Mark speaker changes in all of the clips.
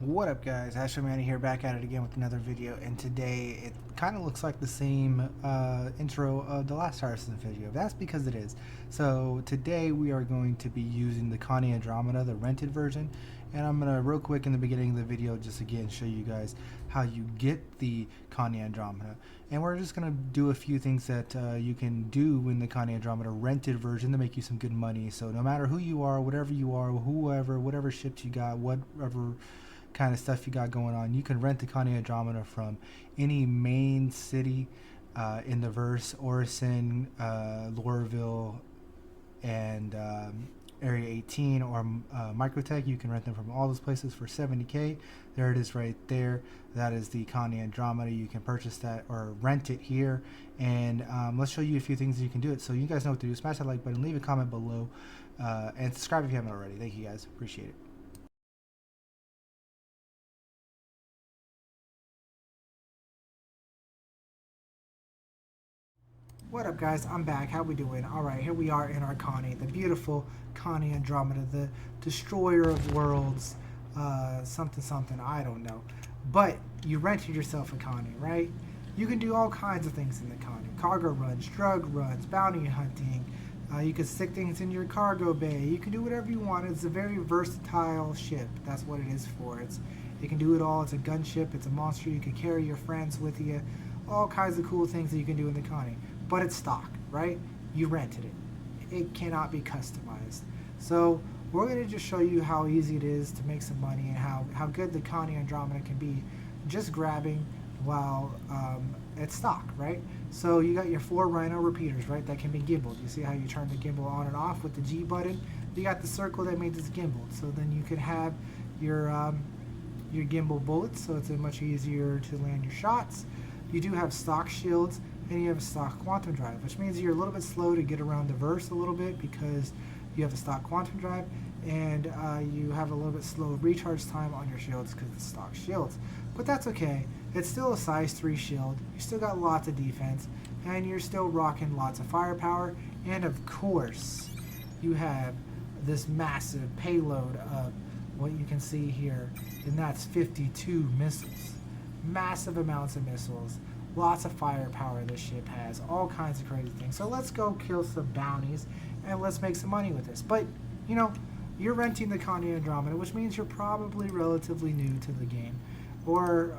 Speaker 1: What up guys, Astro here back at it again with another video, and today it kind of looks like the same intro of the last Star Citizen video. That's because it is. So today we are going to be using the Constellation Andromeda, the rented version, and I'm going to real quick in the beginning of the video just again show you guys how you get the Constellation Andromeda. And we're just going to do a few things that you can do in the Constellation Andromeda rented version to make you some good money. So no matter who you are, whatever you are, whatever ships you got, whatever kind of stuff you got going on, you can rent the Constellation Andromeda from any main city in the verse: Orison, Lorville, and Area 18, or Microtech. You can rent them from all those places for 70k. There it is right there. That is the Constellation Andromeda. You can purchase that or rent it here, and let's show you a few things that you can do it. So you guys know what to do. Smash that like button, leave a comment below, and subscribe if you haven't already. Thank you guys, appreciate it. What up guys, I'm back. How we doing? Alright, here we are in our Connie, the beautiful Connie Andromeda, the destroyer of worlds, something, I don't know. But you rented yourself a Connie, right? You can do all kinds of things in the Connie. Cargo runs, drug runs, bounty hunting. You can stick things in your cargo bay. You can do whatever you want. It's a very versatile ship. That's what it is for. It can do it all. It's a gunship. It's a monster. You can carry your friends with you. All kinds of cool things that you can do in the Connie. But it's stock, right? You rented it. It cannot be customized. So we're going to just show you how easy it is to make some money and how good the Connie Andromeda can be just grabbing while it's stock, right? So you got your 4 Rhino repeaters, right? That can be gimbaled. You see how you turn the gimbal on and off with the G button? You got the circle that made this gimbaled. So then you could have your gimbal bullets, so it's much easier to land your shots. You do have stock shields, and you have a stock quantum drive, which means you're a little bit slow to get around the verse a little bit because you have a stock quantum drive, and you have a little bit slow recharge time on your shields because it's stock shields. But that's okay. It's still a size 3 shield. You still got lots of defense, and you're still rocking lots of firepower. And of course, you have this massive payload of what you can see here, and that's 52 missiles. Massive amounts of missiles. Lots of firepower this ship has, all kinds of crazy things. So let's go kill some bounties and let's make some money with this. But, you know, you're renting the Constellation Andromeda, which means you're probably relatively new to the game. Or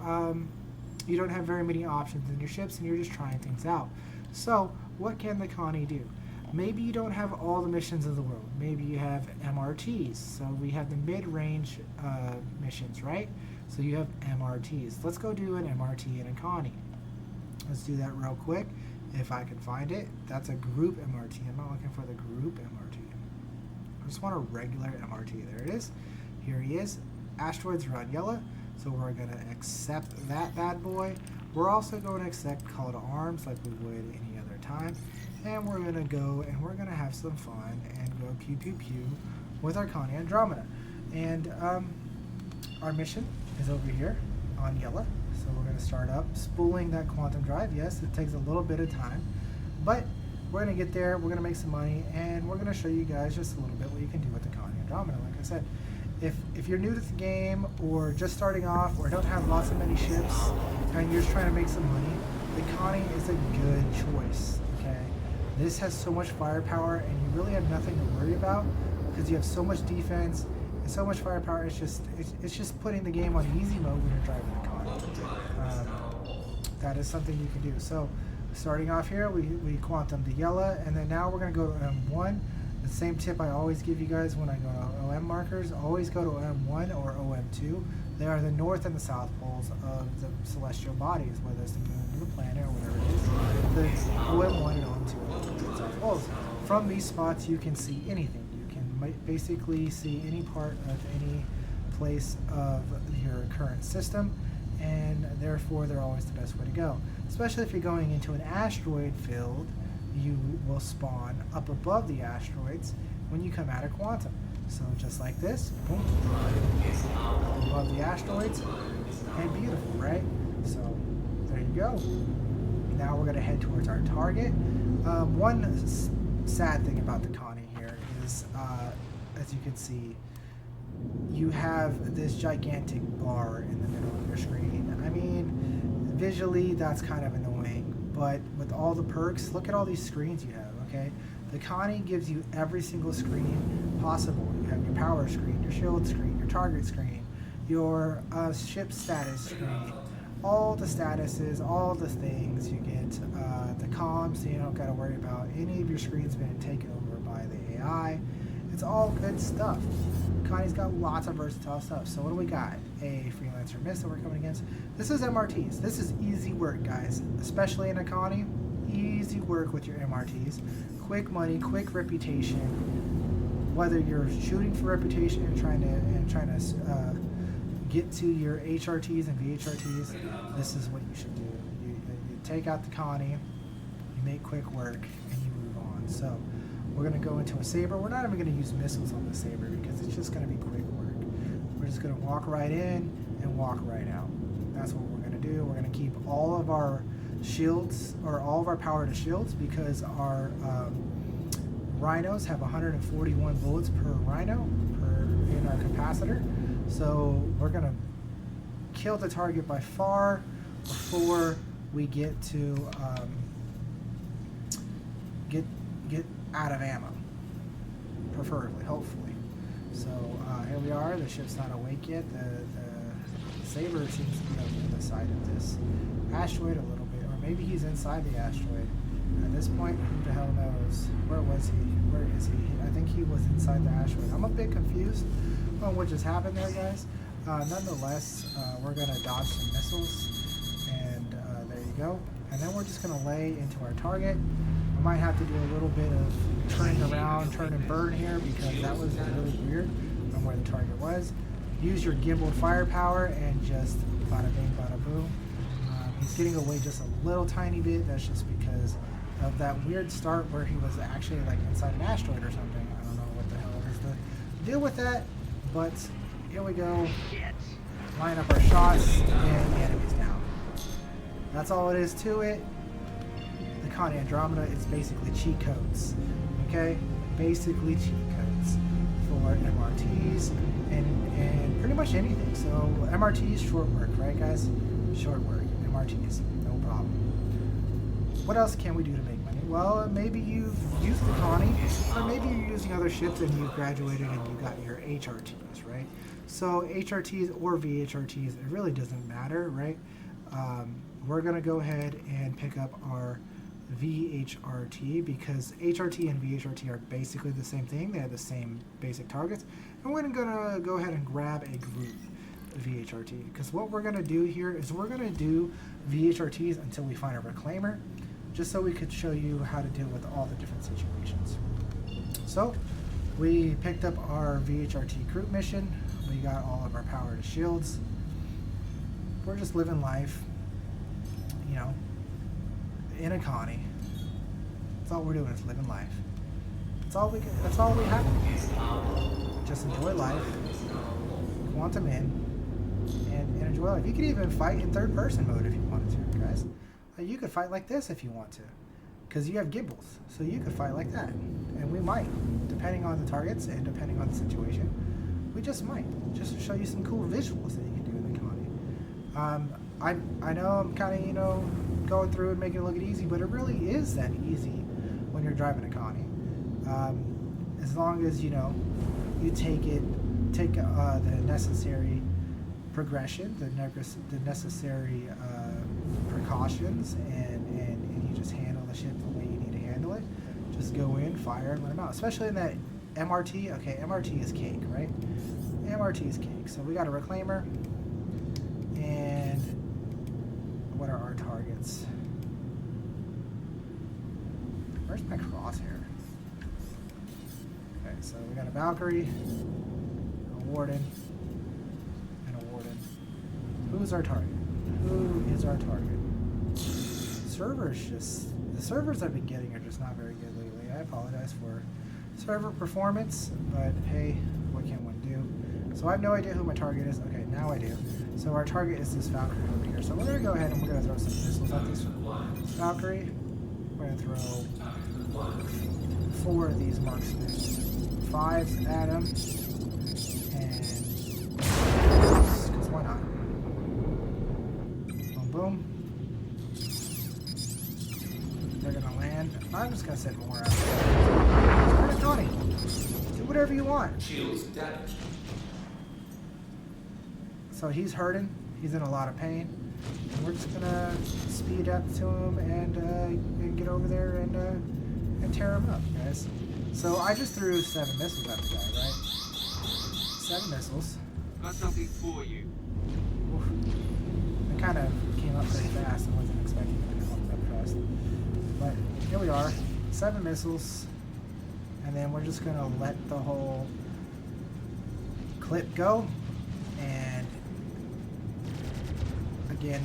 Speaker 1: you don't have very many options in your ships and you're just trying things out. So what can the Connie do? Maybe you don't have all the missions in the world. Maybe you have MRTs. So we have the mid-range missions, right? So you have MRTs. Let's go do an MRT in a Connie. Let's do that real quick, if I can find it. That's a group MRT. I'm not looking for the group MRT. I just want a regular MRT. There it is. Here he is. Asteroids run yellow, so we're going to accept that bad boy. We're also going to accept call to arms like we would any other time. And we're going to go and we're going to have some fun and go pew pew pew with our Connie Andromeda. And our mission is over here on yellow. So we're going to start up spooling that quantum drive. Yes, it takes a little bit of time, but we're going to get there. We're going to make some money, and we're going to show you guys just a little bit what you can do with the Connie Andromeda. Like I said, if you're new to the game or just starting off or don't have lots of many ships and you're just trying to make some money, the Connie is a good choice. Okay, this has so much firepower, and you really have nothing to worry about because you have so much defense and so much firepower. It's just putting the game on easy mode when you're driving the Connie. That is something you can do. So starting off here, we quantum the yellow, and then now we're going to go to M1. The same tip I always give you guys when I go to OM markers: always go to M1 or OM2. They are the north and the south poles of the celestial bodies, whether it's the moon or the planet or whatever it is. The OM1 and OM2 are the south poles. From these spots you can see anything. You can basically see any part of any place of your current system, and therefore they're always the best way to go. Especially if you're going into an asteroid field, you will spawn up above the asteroids when you come out of quantum. So just like this, boom, up above the asteroids, and beautiful, right? So there you go. Now we're going to head towards our target. One sad thing about the Connie here is, as you can see, you have this gigantic bar in the middle of your screen. I mean, visually that's kind of annoying, but with all the perks, look at all these screens you have, okay? The Connie gives you every single screen possible. You have your power screen, your shield screen, your target screen, your ship status screen, all the statuses, all the things. You get the comms, so you don't got to worry about any of your screens being taken over by the AI. It's all good stuff. Connie's got lots of versatile stuff. So what do we got? A Freelancer Mist that we're coming against. This is MRTs. This is easy work, guys. Especially in a Connie. Easy work with your MRTs. Quick money, quick reputation. Whether you're shooting for reputation and trying to get to your HRTs and VHRTs, this is what you should do. You take out the Connie, you make quick work, and you move on. So we're going to go into a Saber. We're not even going to use missiles on the Saber because it's just going to be quick work. We're just going to walk right in and walk right out. That's what we're going to do. We're going to keep all of our shields, or all of our power to shields, because our rhinos have 141 bullets per rhino in our capacitor. So we're going to kill the target by far before we get to get out of ammo, preferably, hopefully. So here we are. The ship's not awake yet. The Saber seems to be on the other side of this asteroid a little bit, or maybe he's inside the asteroid. At this point, who the hell knows? Where was he? Where is he? I think he was inside the asteroid. I'm a bit confused on what just happened there, guys. Nonetheless, we're going to dodge some missiles, and there you go. And then we're just going to lay into our target. I might have to do a little bit of turning around, turn and burn here, because that was really weird on where the target was. Use your gimbaled firepower and just bada bing, bada boom. He's getting away just a little tiny bit. That's just because of that weird start where he was actually like inside an asteroid or something. I don't know what the hell is the deal with that, but here we go. Line up our shots, and the enemy's down. That's all it is to it. The Constellation Andromeda is basically cheat codes, okay? Basically cheat codes for MRTs and pretty much anything. So MRTs, short work, right, guys? Short work. MRTs, no problem. What else can we do to make money? Well, maybe you've used the Connie, or maybe you're using other ships and you've graduated and you got your HRTs, right? So HRTs or VHRTs, it really doesn't matter, right? We're going to go ahead and pick up our VHRT, because HRT and VHRT are basically the same thing. They have the same basic targets. And we're going to go ahead and grab a group VHRT, because what we're going to do here is we're going to do VHRTs until we find a reclaimer, just so we could show you how to deal with all the different situations. So we picked up our VHRT group mission. We got all of our power to shields. We're just living life, you know, in a Connie. That's all we're doing, is living life. That's all we have to do. Just enjoy life, quantum in, and enjoy life. You could even fight in third person mode if you wanted to, guys. You could fight like this if you want to, because you have gimbals, so you could fight like that. And we might, depending on the targets and depending on the situation. We just might, just to show you some cool visuals that you can do in the Connie. I know I'm kind of, you know, going through and making it look easy, but it really is that easy when you're driving a Connie. As long as, you know, you take the necessary progression, the necessary precautions, and you just handle the ship the way you need to handle it. Just go in, fire, and let them out. Especially in that MRT. Okay, MRT is cake, right? MRT is cake. So we got a reclaimer, and what are our targets? Where's my crosshair? Okay, so we got a Valkyrie, a Warden, and a Warden. Who's our target? Who is our target? The servers I've been getting are just not very good lately. I apologize for server performance, but hey, what can one do? So I have no idea who my target is. Okay, now I do. So our target is this Valkyrie over here. So we're going to go ahead and we're going to throw some missiles at this Valkyrie. We're going to throw 4 of these marksmen. 5s at him. And because why not? Boom, boom. They're gonna land. I'm just gonna send more out. Start a Connie. Do whatever you want.
Speaker 2: Shields damaged.
Speaker 1: So he's hurting. He's in a lot of pain. And we're just gonna speed up to him and get over there and tear him up, guys. So I just threw 7 missiles at the guy, right? 7 missiles.
Speaker 2: Got something for you.
Speaker 1: Oof. It kind of came up pretty fast. I wasn't expecting it to come up that fast. But here we are, 7 missiles, and then we're just gonna let the whole clip go. And again,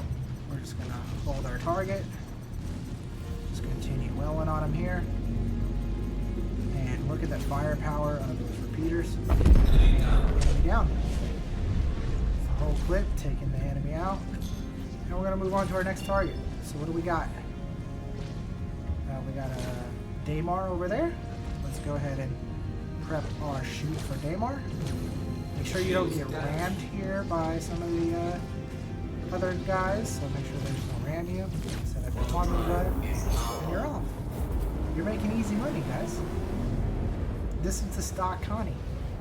Speaker 1: we're just gonna hold our target. Just continue welling on him here. And look at that firepower of those repeaters. Enemy down. The whole clip, taking the enemy out. And we're gonna move on to our next target. So what do we got? We got a Daymar over there. Let's go ahead and prep our shoot for Daymar. Make sure you don't get rammed here by some of the other guys, so make sure there's no ram you. Set up your quantum button, and you're off. You're making easy money, guys. This is the stock Connie.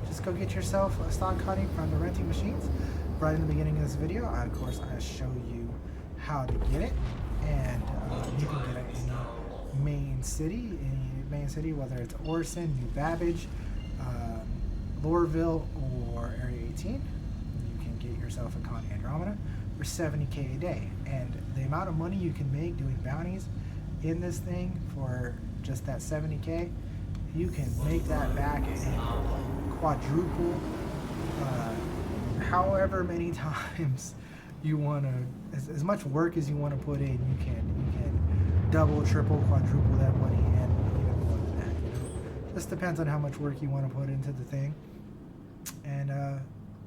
Speaker 1: Just go get yourself a stock Connie from the renting machines. Right in the beginning of this video, of course, I show you how to get it, and you can get it in main city, whether it's Orson, New Babbage, Lorville, or Area 18. You can get yourself a Connie Andromeda for 70k a day, and the amount of money you can make doing bounties in this thing for just that 70k, you can make that back and quadruple, however many times you want to, as much work as you want to put in, you can double, triple, quadruple that money, and even more than that, you know. Just depends on how much work you want to put into the thing. And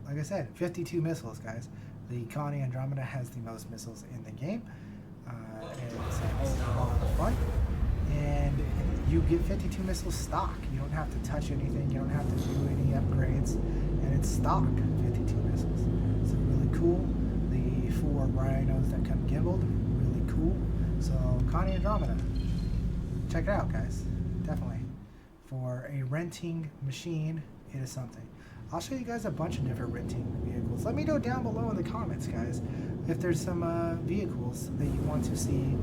Speaker 1: like I said, 52 missiles, guys. The Connie Andromeda has the most missiles in the game. It's a whole lot of fun. And you get 52 missiles stock. You don't have to touch anything. You don't have to do any upgrades. And it's stock, 52 missiles. So really cool. The 4 rhinos that come gimbaled, really cool. So Connie Andromeda, check it out, guys. Definitely. For a renting machine, it is something. I'll show you guys a bunch of different renting vehicles. Let me know down below in the comments, guys, if there's some vehicles that you want to see,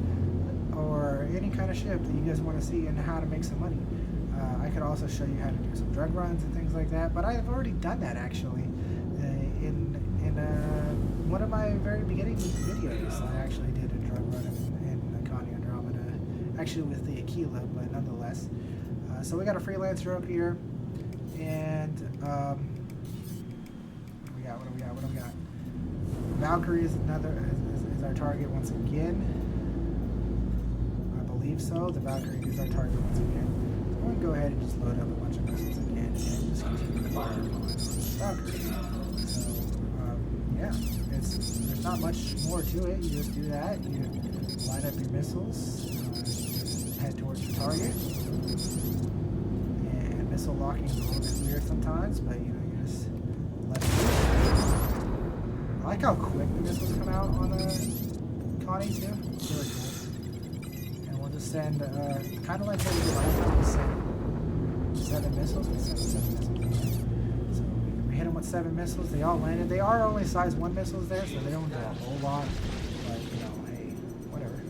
Speaker 1: or any kind of ship that you guys want to see, and how to make some money. I could also show you how to do some drug runs and things like that, but I've already done that actually in one of my very beginning videos. I actually did a drug run in the Connie Andromeda, actually with the Aquila, but nonetheless. So we got a freelancer up here, and what do we got? Valkyrie is is our target once again. I believe so. The Valkyrie is our target once again. So I'm going to go ahead and just load up a bunch of missiles again and just continue to fire on Valkyrie. So, yeah, there's not much more to it. You just do that. You line up your missiles, head towards your target. And missile locking is a little bit weird sometimes, but you know, you just let it go. I like how quick the missiles come out on the Connie too. It's really cool. And we'll just send, kind of like what we did last time, we sent 7 missiles. We sent 7 missiles again. So we hit them with 7 missiles. They all landed. They are only size 1 missiles there, so they don't do a whole lot. But, you know, hey, whatever.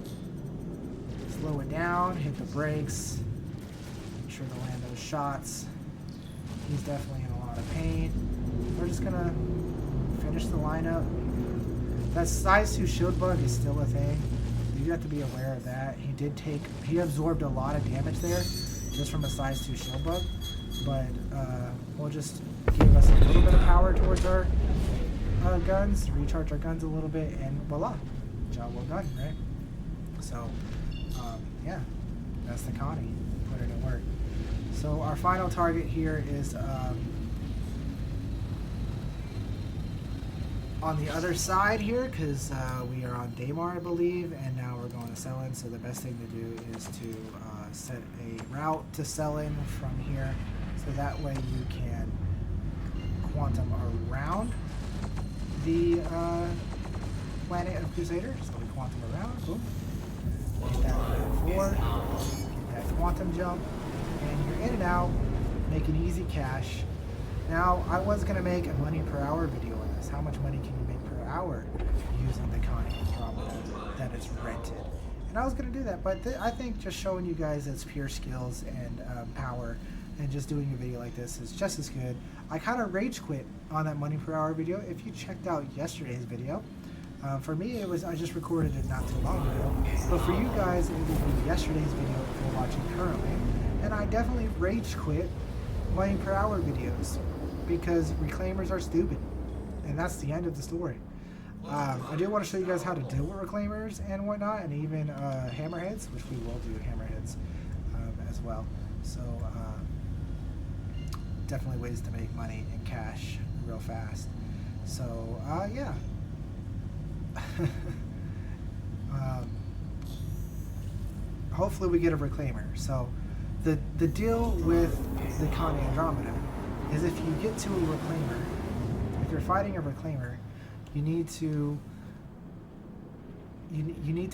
Speaker 1: Slow it down, hit the brakes. Make sure to land those shots. He's definitely in a lot of pain. We're just gonna finish the lineup. That size 2 shield bug is still a thing. You have to be aware of that. He absorbed a lot of damage there just from a size 2 shield bug, but we'll just give us a little bit of power towards our guns, recharge our guns a little bit, and voila, job well done, right? So yeah, that's the Connie. Put it in work. So our final target here is on the other side here, because we are on Daymar, I believe, and now we're going to Selin. So the best thing to do is to set a route to Selin from here, so that way you can quantum around the planet of Crusader. So we quantum around, boom. Get that forward, get that quantum jump, and you're in and out, making easy cash. Now, I was going to make a money per hour video on this. How much money can you make per hour using the Constellation Andromeda that is rented? And I was going to do that, but I think just showing you guys its pure skills and power and just doing a video like this is just as good. I kind of rage quit on that money per hour video. If you checked out yesterday's video, for me it was, I just recorded it not too long ago, but for you guys it would be yesterday's video if you're watching currently. And I definitely rage quit money per hour videos because reclaimers are stupid, and that's the end of the story. I do want to show you guys how to deal with reclaimers and whatnot, and even hammerheads, which we will do hammerheads as well. So definitely ways to make money and cash real fast. So yeah. Hopefully we get a reclaimer. So the deal with the Constellation Andromeda is if you get to a reclaimer, if you're fighting a reclaimer, you need to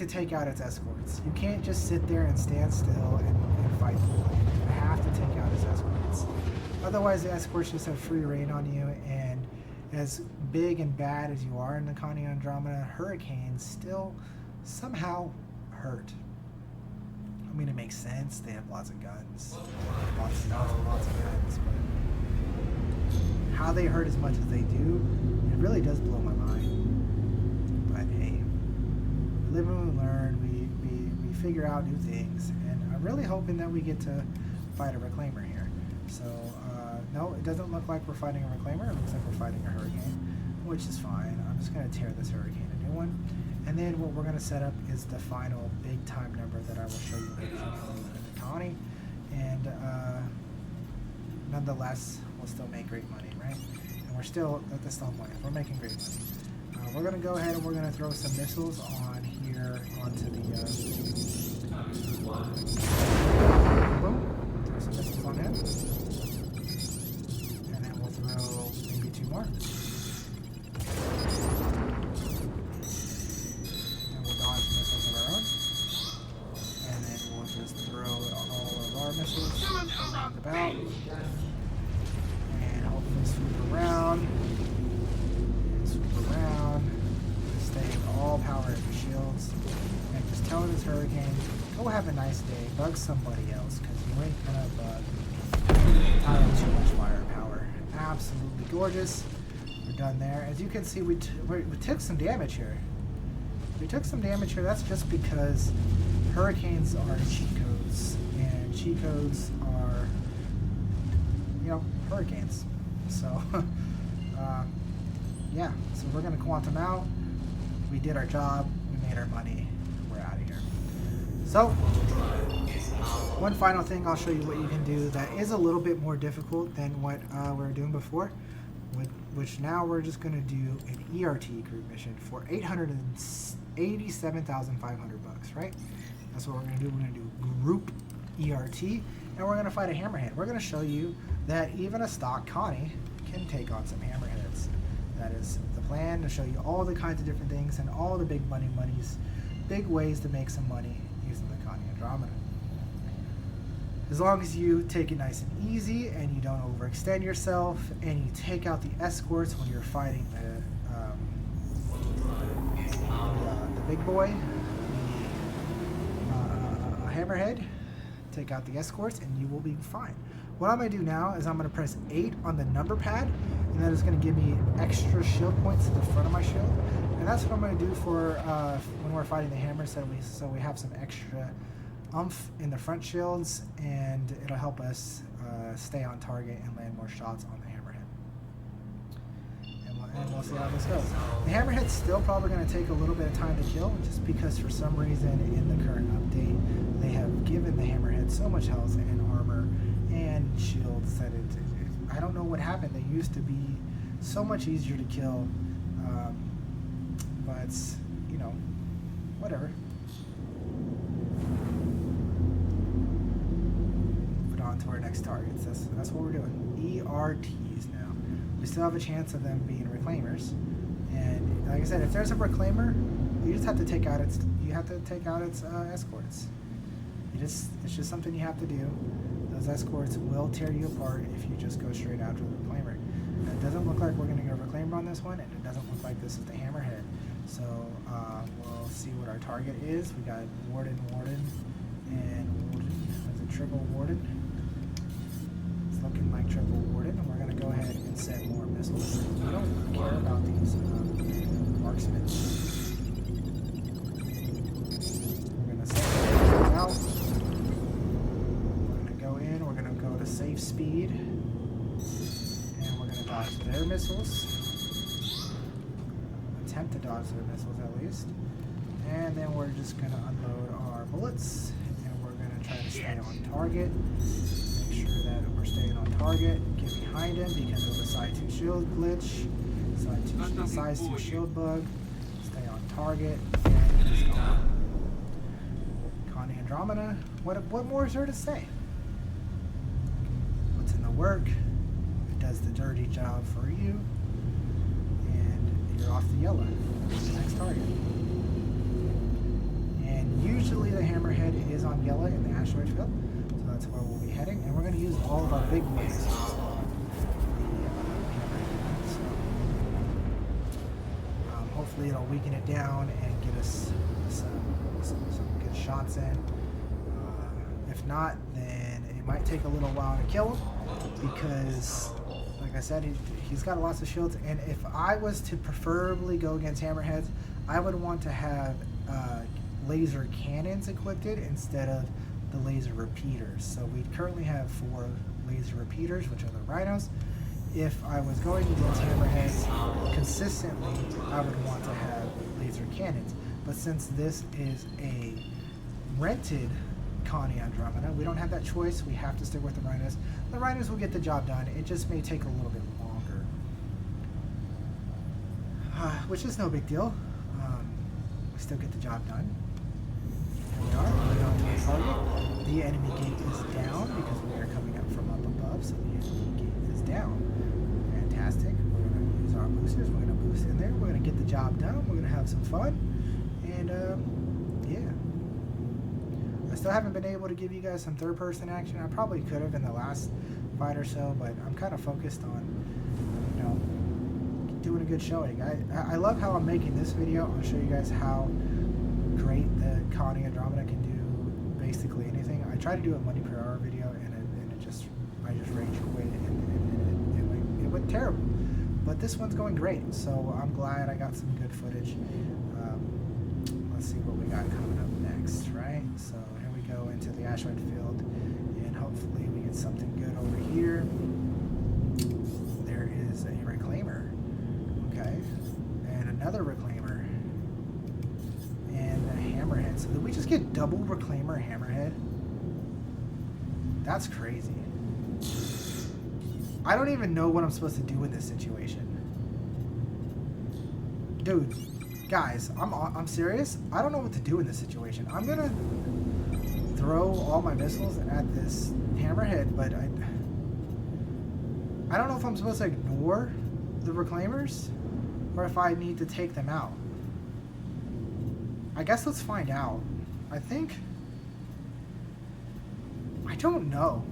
Speaker 1: take out its escorts. You can't just sit there and stand still and fight the reclaimer. You have to take out its escorts. Otherwise, the escorts just have free reign on you, and as big and bad as you are in the Constellation Andromeda, hurricanes still somehow hurt. I mean, it makes sense. They have lots of guns, lots of guns, but how they hurt as much as they do, it really does blow my mind. But hey, we live and we learn. We figure out new things, and I'm really hoping that we get to fight a reclaimer here. So no, it doesn't look like we're fighting a reclaimer. It looks like we're fighting a hurricane, which is fine. I'm just going to tear this hurricane a new one. And then what we're going to set up is the final big time number that I will show you in the colony. And nonetheless, we'll still make great money, right? And we're still at the stone point. We're making great money. We're going to go ahead and we're going to throw some missiles on here onto the... boom. Throw some missiles on him. And then we'll throw maybe 2 more. Missiles around about, and hopefully swoop around, stay all power at your shields, and just tell this hurricane, go have a nice day, bug somebody else, because you ain't gonna bug. I have too much firepower. Absolutely gorgeous. We're done there. As you can see, we took some damage here. We took some damage here. That's just because hurricanes are cheat codes. And cheat codes are, you know, hurricanes. So, yeah. So we're going to quantum out. We did our job. We made our money. We're out of here. So, one final thing I'll show you what you can do that is a little bit more difficult than what we were doing before. Which now we're just going to do an ERT group mission for $887,500, right? That's what we're going to do. We're going to do group ERT, and we're going to fight a hammerhead. We're going to show you that even a stock Connie can take on some hammerheads. That is the plan, to show you all the kinds of different things and all the big big ways to make some money using the Constellation Andromeda. As long as you take it nice and easy and you don't overextend yourself and you take out the escorts when you're fighting the big boy, the hammerhead, take out the escorts and you will be fine. What I'm going to do now is I'm going to press 8 on the number pad, and that is going to give me extra shield points to the front of my shield. And that's what I'm going to do for when we're fighting the hammer, so we have some extra oomph in the front shields, and it'll help us stay on target and land more shots on the hammerhead. And we'll see how this goes. The hammerhead's still probably going to take a little bit of time to kill, just because for some reason in the current update they have given the hammerhead so much health and armor and shields that I don't know what happened. They used to be so much easier to kill, but you know, whatever. To our next targets. That's what we're doing. ERTs now. we still have a chance of them being reclaimers. And like I said, if there's a reclaimer, you just have to take out its escorts. It's just something you have to do. Those escorts will tear you apart if you just go straight after the reclaimer. It doesn't look like we're going to go reclaimer on this one, and it doesn't look like this is the hammerhead. So we'll see what our target is. We got Warden, and Warden. There's a triple Warden. It's looking like triple Warden, and we're going to go ahead and set more missiles. We don't care about these marksmen. We're going to set them out. We're going to go in. We're going to go to safe speed. And we're going to dodge their missiles. Attempt to dodge their missiles at least. And then we're just going to unload our bullets. And we're going to try to stay on target. Make sure that we're staying on target. Get behind him because of the side 2 shield glitch. Size 2 shield bug. Stay on target. And he's gone. Connie Andromeda. What more is there to say? What's in the work? It does the dirty job for you. And you're off the yellow. Next target. And usually the hammerhead is on yellow in the asteroid field. So that's where we'll be heading. And we're going to use all of our big boys. Hopefully it'll weaken it down and get us some good shots in. If not, then it might take a little while to kill him because, like I said, he's got lots of shields. And if I was to preferably go against hammerheads, I would want to have laser cannons equipped instead of the laser repeaters. So we currently have 4 laser repeaters, which are the rhinos. If I was going against hammerheads consistently, I would want to have laser cannons. But since this is a rented Connie Andromeda, we don't have that choice. We have to stick with the rhinos. The rhinos will get the job done. It just may take a little bit longer, which is no big deal. We still get the job done. Here we are. We're on to the target. The enemy gate is down because we are coming up from up above, so the enemy gate is down. Fantastic. We're going to use our boosters. We're going to boost in there. We're going to get the job done. We're going to have some fun. And, yeah. I still haven't been able to give you guys some third-person action. I probably could have in the last fight or so, but I'm kind of focused on, you know, doing a good showing. I love how I'm making this video. I'll show you guys how great the Connie Andromeda can do basically anything. I tried to do a money per hour video, and I just rage quit, and it went terrible. But this one's going great, so I'm glad I got some good footage. Let's see what we got coming up next, right? So here we go into the asteroid field, and hopefully we get something good over here. There is a reclaimer, okay, and another reclaimer, and a hammerhead. So did we just get double reclaimer hammerhead? That's crazy. I don't even know what I'm supposed to do in this situation. Dude, guys, I'm serious. I don't know what to do in this situation. I'm gonna throw all my missiles at this hammerhead, but I don't know if I'm supposed to ignore the reclaimers or if I need to take them out. I guess let's find out. I don't know.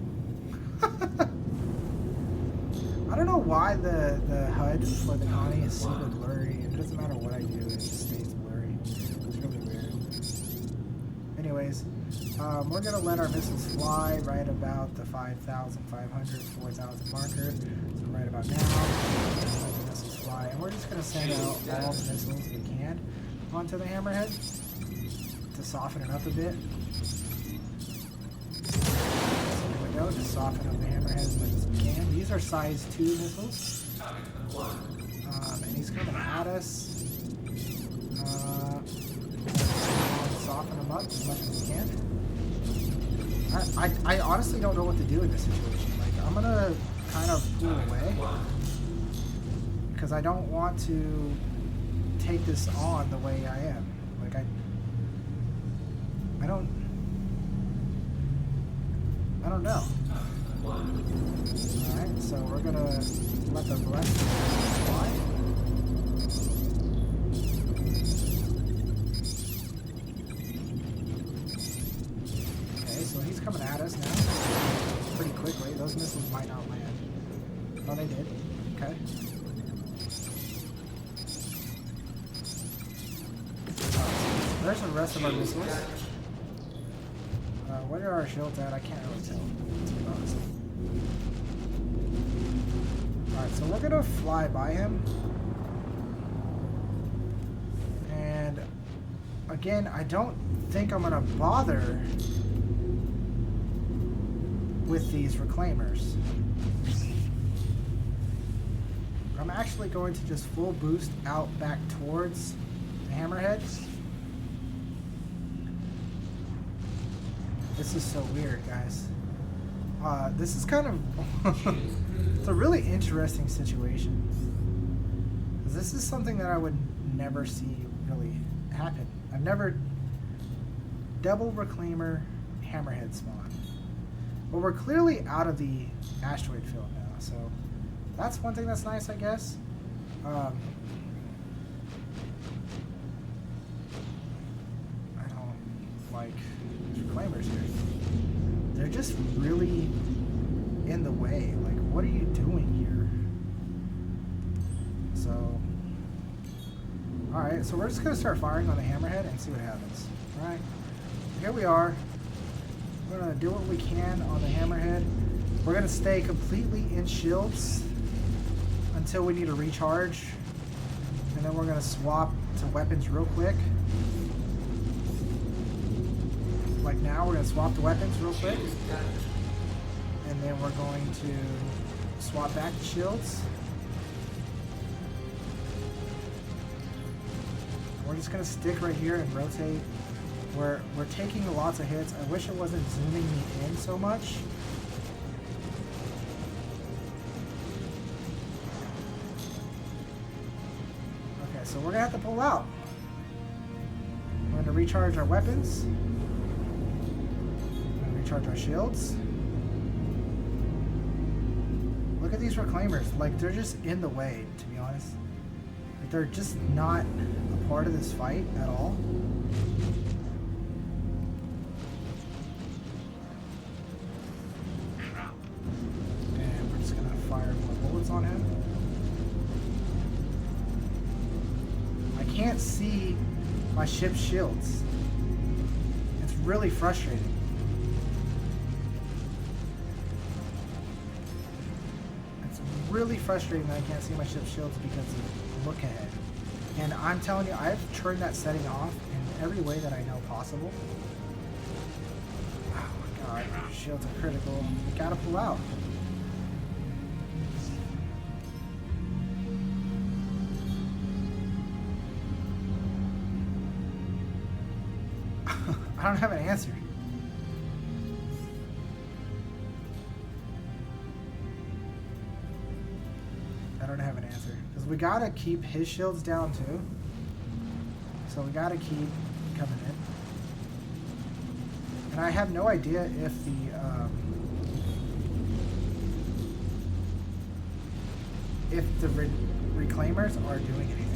Speaker 1: I don't know why the HUD for the Connie is super blurry. It doesn't matter what I do, it just stays blurry. It's really weird. Anyways, we're going to let our missiles fly right about the 5,500, 4,000 marker. So right about now, let the missiles fly. And we're just going to send out all the missiles we can onto the hammerhead to soften it up a bit. Just soften up the hammerhead as much as we can. These are size 2 missiles. And he's coming at us. Soften them up as much as we can. I honestly don't know what to do in this situation. Like, I'm gonna kind of pull away because I don't want to take this on the way I am. Like, I don't know. Alright, so we're gonna let the rest fly. Okay, so he's coming at us now pretty quickly. Those missiles might not land. Oh, they did. Okay. There's the rest of our missiles. Where are our shields at? I can't really tell, to be honest. Alright, so we're gonna fly by him. And again, I don't think I'm gonna bother with these reclaimers. I'm actually going to just full boost out back towards the hammerheads. This is so weird, guys. This is kind of it's a really interesting situation. This is something that I would never see really happen. I've never double reclaimer hammerhead spawn. But we're clearly out of the asteroid field now, so that's one thing that's nice, I guess. I don't like these reclaimers here. They're just really in the way. Like, what are you doing here? So, alright, so we're just going to start firing on the hammerhead and see what happens. Alright, here we are. We're going to do what we can on the hammerhead. We're going to stay completely in shields until we need a recharge. And then we're going to swap to weapons real quick. Like now, we're going to swap to weapons real quick. And then we're going to swap back to shields. We're just going to stick right here and rotate. We're taking lots of hits. I wish it wasn't zooming me in so much. Okay, so we're going to have to pull out. We're going to recharge our weapons. We're going to recharge our shields. Look at these reclaimers. Like, they're just in the way, to be honest. Like, they're just not a part of this fight at all. And we're just going to fire more bullets on him. I can't see my ship's shields. It's really frustrating. Really frustrating that I can't see my ship's shields because of look ahead. And I'm telling you, I've turned that setting off in every way that I know possible. Oh my god, shields are critical. We gotta pull out. I don't have an answer. I don't have an answer because we gotta keep his shields down too, so we gotta keep coming in. And I have no idea if the reclaimers are doing anything.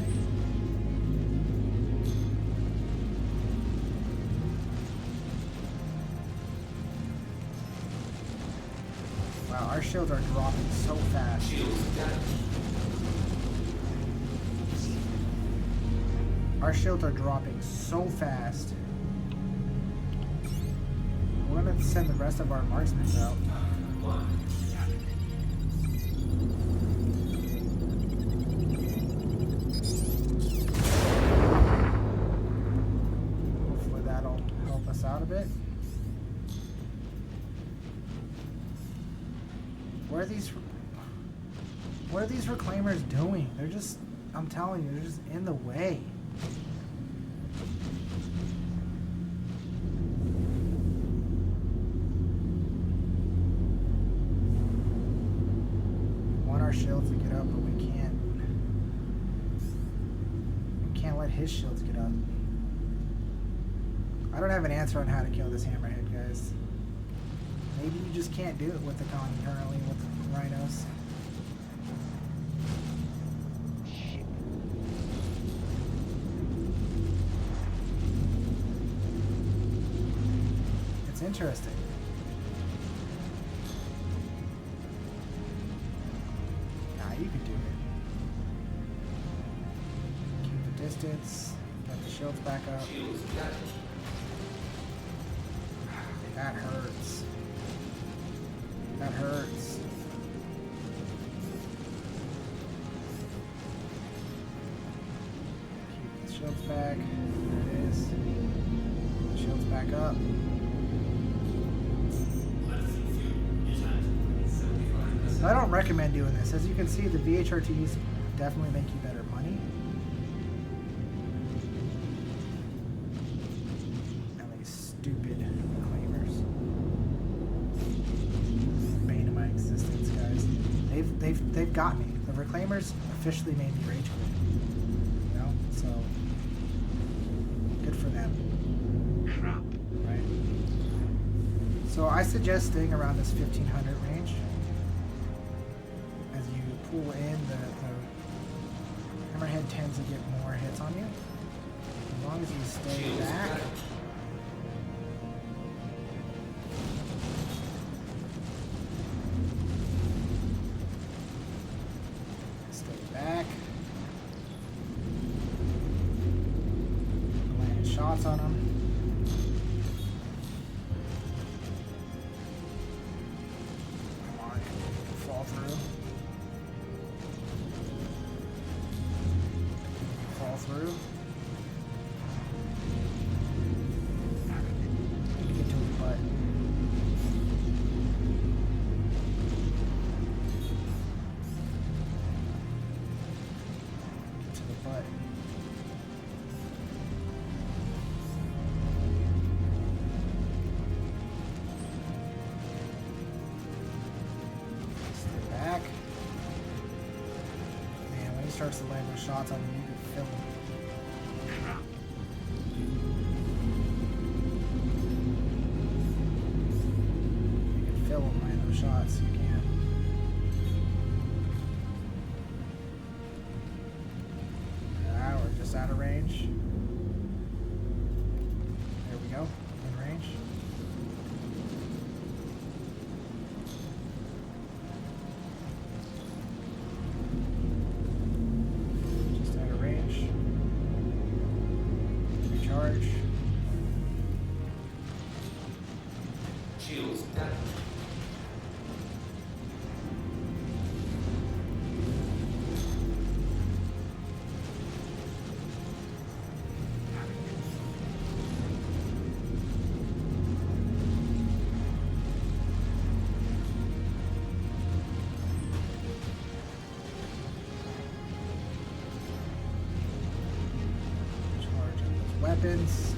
Speaker 1: Wow, our shields are dropping so fast. Our shields are dropping so fast. We're going to send the rest of our marksmen out. Hopefully that'll help us out a bit. What are these reclaimers doing? They're just, I'm telling you, they're just in the way. Shields to get up, but we can't let his shields get up. I don't have an answer on how to kill this hammerhead, guys. Maybe you just can't do it with the Connie currently with the Rhinos. It's interesting. Nah, you can do it. Keep the distance. Get the shields back up. That hurts. That hurts. Keep the shields back. There it is. Shields back up. I don't recommend doing this. As you can see, the VHRTs definitely make you better money. And these stupid reclaimers. Bane of my existence, guys. They've got me. The reclaimers officially made me rage quit. You know? So good for them. Right? So I suggest staying around this 1500 range. Pull in, the hammerhead tends to get more hits on you. As long as you stay back. Stay back. Land shots on them. Come on, fall through. Through. Get to his butt. Get to the butt. Stay back. Man, when he starts to land those shots on you, you can feel him. Shots, you can. We're just out of range. There we go, in range. Just out of range. Recharge.
Speaker 2: Shields down.
Speaker 1: Weapons.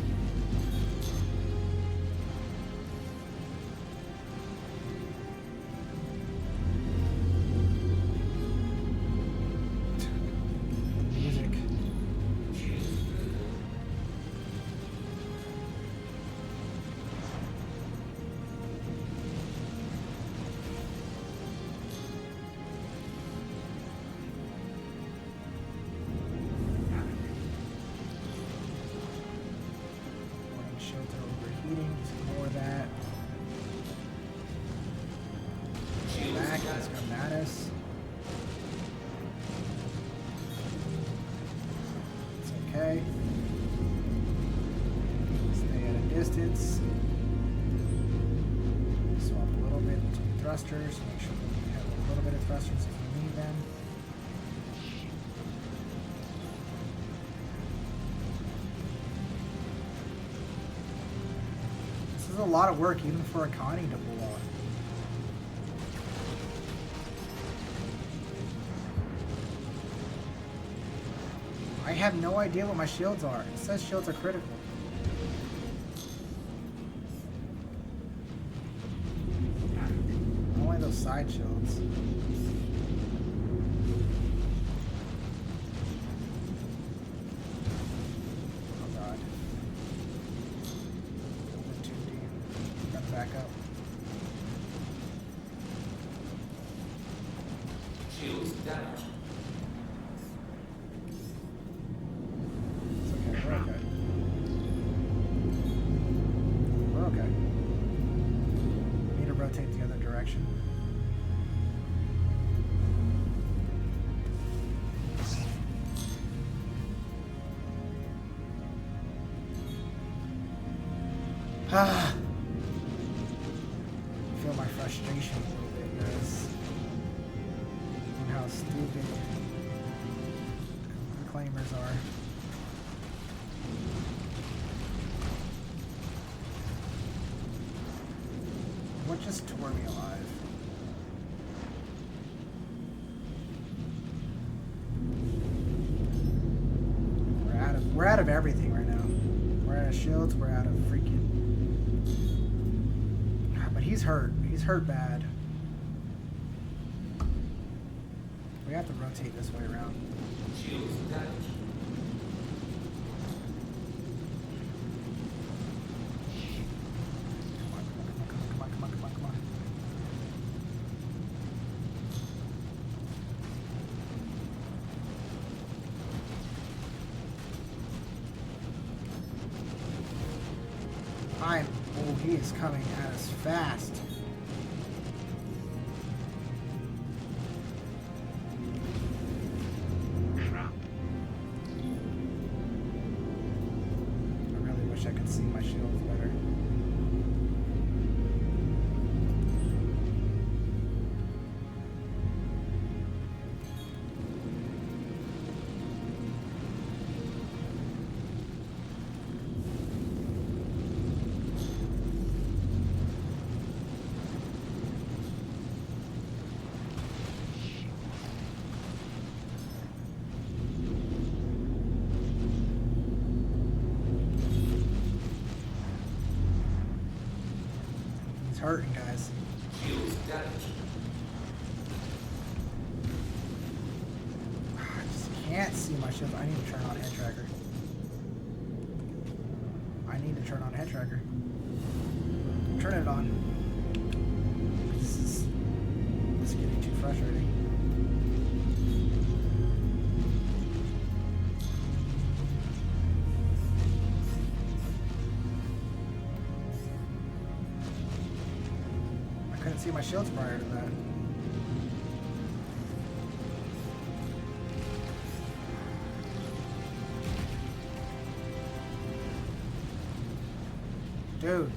Speaker 1: Music. Shelter overheating, just ignore that. Back, let's come at us. It's okay. Stay at a distance. Swap a little bit between thrusters, make sure that we have a little bit of thrusters if we need them. This is a lot of work even for a Connie to pull off. I have no idea what my shields are. It says shields are critical. Only those side shields. Oh god. Went too deep. Gotta back up. rotate the other direction. Ah. Feel my frustration a little bit, guys. And how stupid the claimers are. What just tore me alive? We're out of everything right now. We're out of shields, we're out of freaking. But he's hurt. He's hurt bad. We have to rotate this way around.
Speaker 2: Shields damaged.
Speaker 1: Come on. Oh, he is coming at us fast. I really wish I could see my shields better. He's hurting, guys.
Speaker 2: Shields damaged.
Speaker 1: I just can't see my shields. I need to turn on head tracker. I need to turn on head tracker. Turn it on. This is getting too frustrating. I couldn't see my shields prior to that. Dude.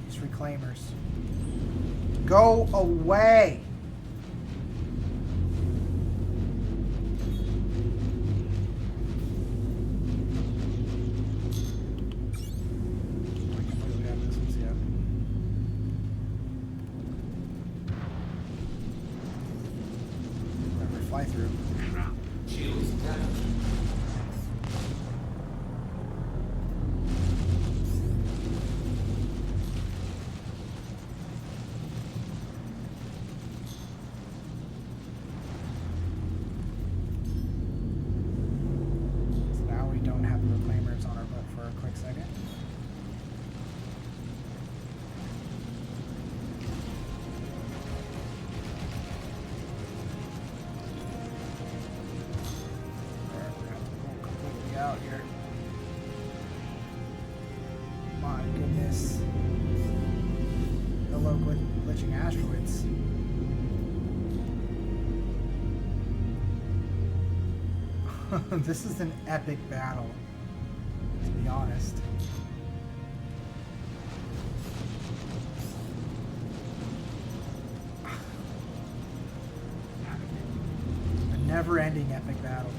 Speaker 1: These reclaimers. Go away! I completely have this one, yeah. Whatever, fly through.
Speaker 2: Shields damaged.
Speaker 1: So now we don't have the reclaimers on our butt for a quick second. Alright, we're gonna have to pull completely out here. My goodness. Hello, glitching asteroids. This is an epic battle, to be honest. A never-ending epic battle.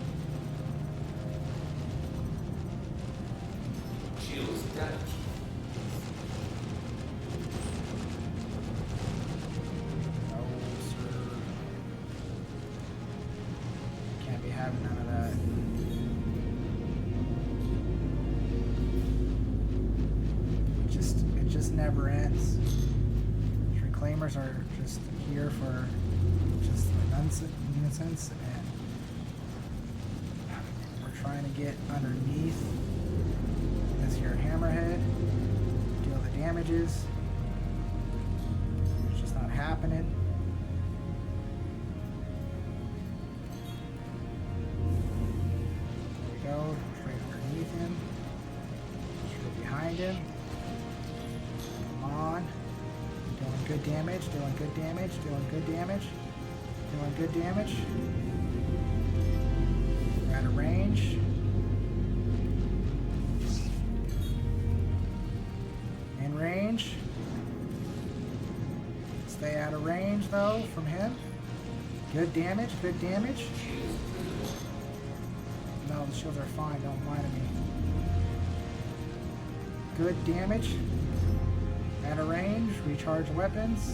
Speaker 2: Shields damaged.
Speaker 1: No, sir. Can't be having none of that. It just never ends. These reclaimers are just here for just a nuisance, and we're trying to get underneath this here hammerhead, deal the damages. It's just not happening. There we go, straight underneath him, straight behind him. Come on. good damage, doing good damage, doing good damage, doing good damage. We're out of range. In range. Stay out of range though from him. Good damage, good damage. No, the shields are fine, don't lie to me. Good damage. Out of range, recharge weapons.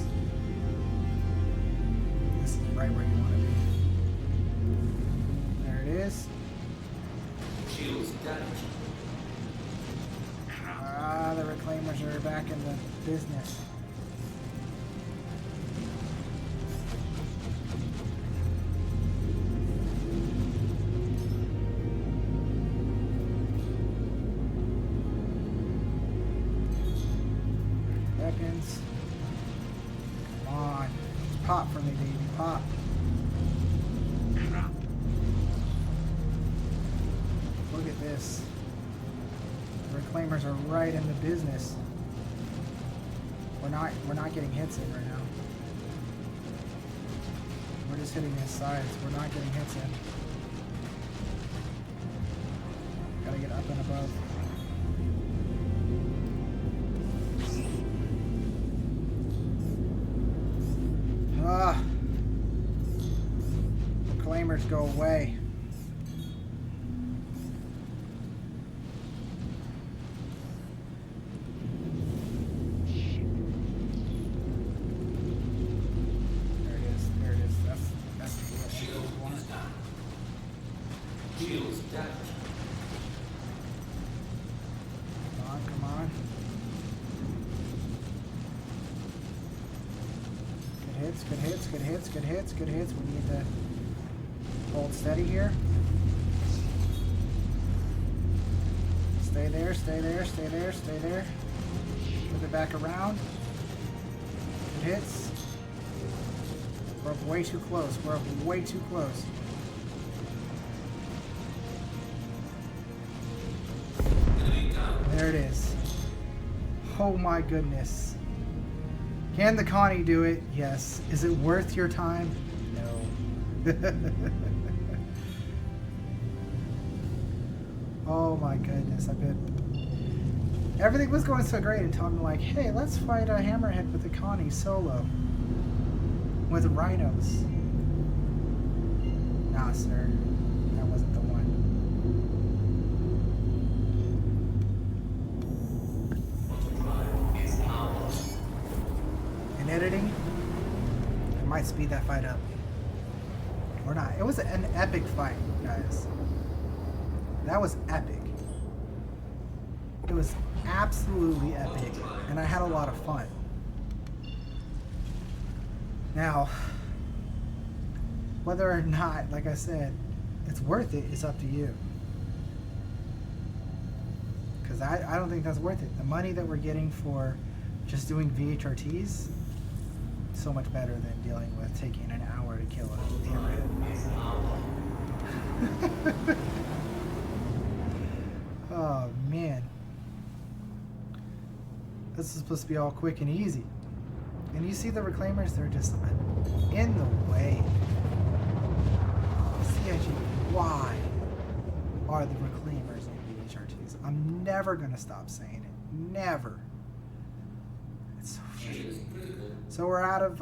Speaker 1: This is right where you want to be. There it is.
Speaker 2: Shields damaged.
Speaker 1: Ah, the reclaimers are back in the business. Weapons. Come on. Pop for me, baby. Pop. Look at this. The reclaimers are right in the business. We're not getting hits in right now. We're just hitting his sides. We're not getting hits in. Gotta get up and above. Ah! Reclaimers go away. There it is. That's what I want.
Speaker 2: Shields damaged.
Speaker 1: Come on. Good hits. We need to hold steady here. Stay there. Move it back around. Good hits. We're up way too close.
Speaker 2: Enemy down.
Speaker 1: There it is. Oh my goodness. Can the Connie do it? Yes. Is it worth your time? No. Oh my goodness. I bet everything was going so great until I'm like, hey, let's fight a hammerhead with the Connie solo. With rhinos. Nah, sir. That wasn't the one. In editing, I might speed that fight up. Or not. It was an epic fight, guys. That was epic. It was absolutely epic, and I had a lot of fun. Now, whether or not, like I said, it's worth it is up to you. Because I don't think that's worth it. The money that we're getting for just doing VHRTs, so much better than dealing with taking an hour to kill a hammerhead. Oh man. This is supposed to be all quick and easy. And you see the reclaimers, they're just in the way. CIG, why are the reclaimers in VHRTs? I'm never gonna stop saying it. Never. It's so frustrating. So we're out of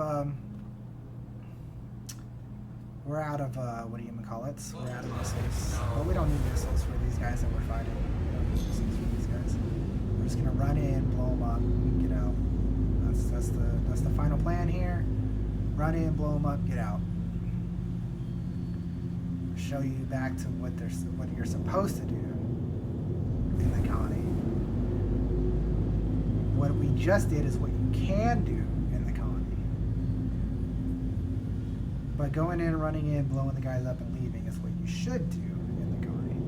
Speaker 1: what do you call it? We're out of missiles. But we don't need missiles for these guys that we're fighting. We don't need missiles for these guys. We're just gonna run in, blow them up, get out. That's the final plan here. Run in, blow them up, get out. Show you back to what you're supposed to do in the Connie. What we just did is what you can do in the Connie. But going in, running in, blowing the guys up, and leaving is what you should do in the Connie.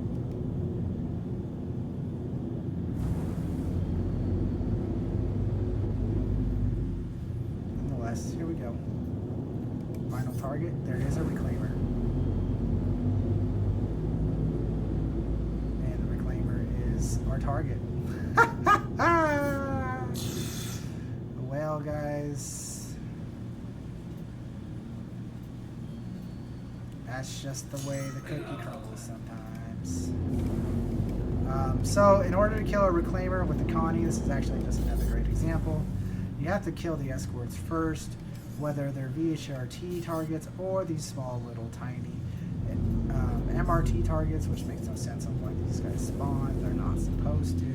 Speaker 1: Nonetheless, here we go. Final target. There is a reclaimer. And the reclaimer is our target. Well, guys, That's just the way the cookie crumbles sometimes. So in order to kill a reclaimer with the Connie, this is actually just another great example. You have to kill the escorts first, whether they're VHRT targets or these small little tiny MRT targets, which makes no sense on why these guys spawn. They're not supposed to.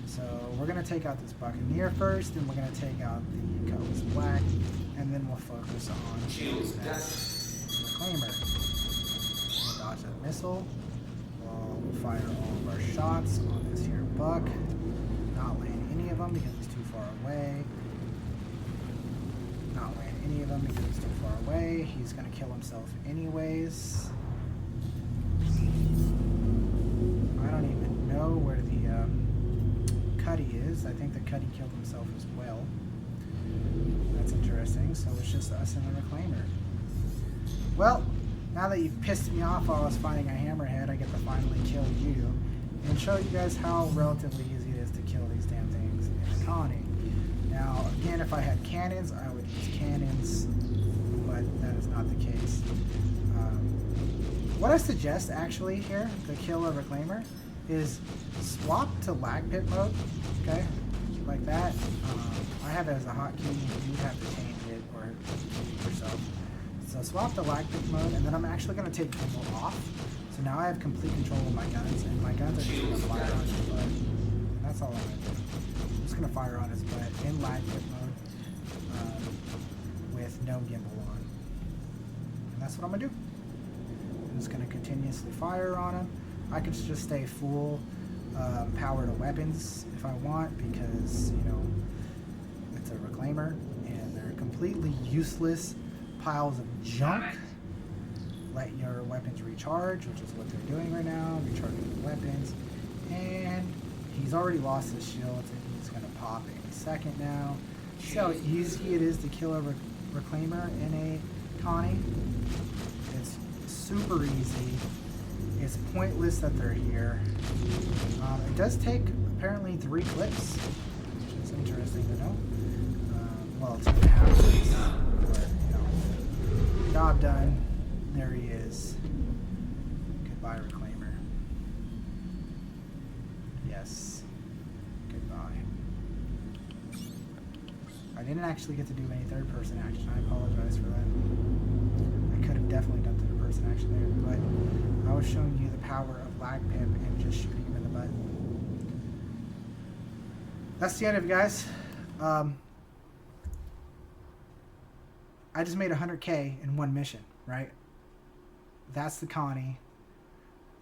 Speaker 1: So we're going to take out this Buccaneer first, and we're going to take out the Colorless Black, and then we'll focus on that Reclaimer. We'll dodge that missile. We'll fire all of our shots on this here Buck. Not land any of them because he's too far away. Not land any of them because he's too far away. He's going to kill himself anyways. I don't even know where the Cuddy is. I think the Cuddy killed himself as well. That's interesting. So it's just us and the Reclaimer. Well, now that you've pissed me off while I was fighting a hammerhead, I get to finally kill you and show you guys how relatively easy it is to kill these damn things in Connie. Now, again, if I had cannons, I would use cannons, but that is not the case. What I suggest actually here to kill a Reclaimer is swap to lag pit mode, okay, like that. I have it as a hotkey. You have to change it or change it yourself. So swap to lag pit mode, and then I'm actually going to take gimbal off. So now I have complete control of my guns, and my guns are just going to fire on his butt. And that's all I'm going to do. I'm just going to fire on his butt in lag pit mode with no gimbal on. And that's what I'm going to do. I'm just going to continuously fire on him. I could just stay full power to weapons if I want, because, you know, it's a Reclaimer and they're completely useless piles of junk. Let your weapons recharge, which is what they're doing right now, recharging the weapons. And he's already lost his shield, and he's going to pop any second now. See how easy it is to kill a Reclaimer in a Connie? It's super easy. It's pointless that they're here. It does take apparently 3 clips, which is interesting to know. Well, 2.5 clips, but, you know, job done. There he is. Goodbye, Reclaimer. Yes. Goodbye. I didn't actually get to do any third-person action. I apologize for that. I could have definitely done third-person action there, but I was showing you the power of lag pip and just shooting him in the butt. That's the end of it, guys. I just made 100K in one mission, right? That's the Connie.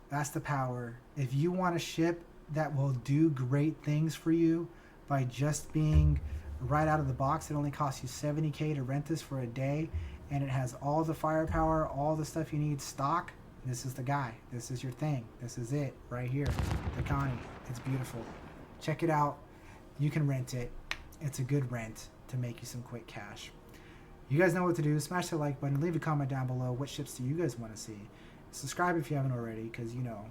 Speaker 1: That's the power. If you want a ship that will do great things for you by just being right out of the box, it only costs you 70K to rent this for a day, and it has all the firepower, all the stuff you need stock. This is the guy. This is your thing. This is it right here. The Connie. It's beautiful. Check it out. You can rent it. It's a good rent to make you some quick cash. You guys know what to do. Smash the like button. Leave a comment down below. What ships do you guys want to see? Subscribe if you haven't already, because, you know,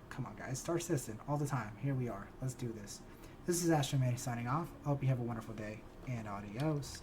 Speaker 1: come on, guys. Star Citizen all the time. Here we are. Let's do this. This is Astro signing off. I hope you have a wonderful day, and adios.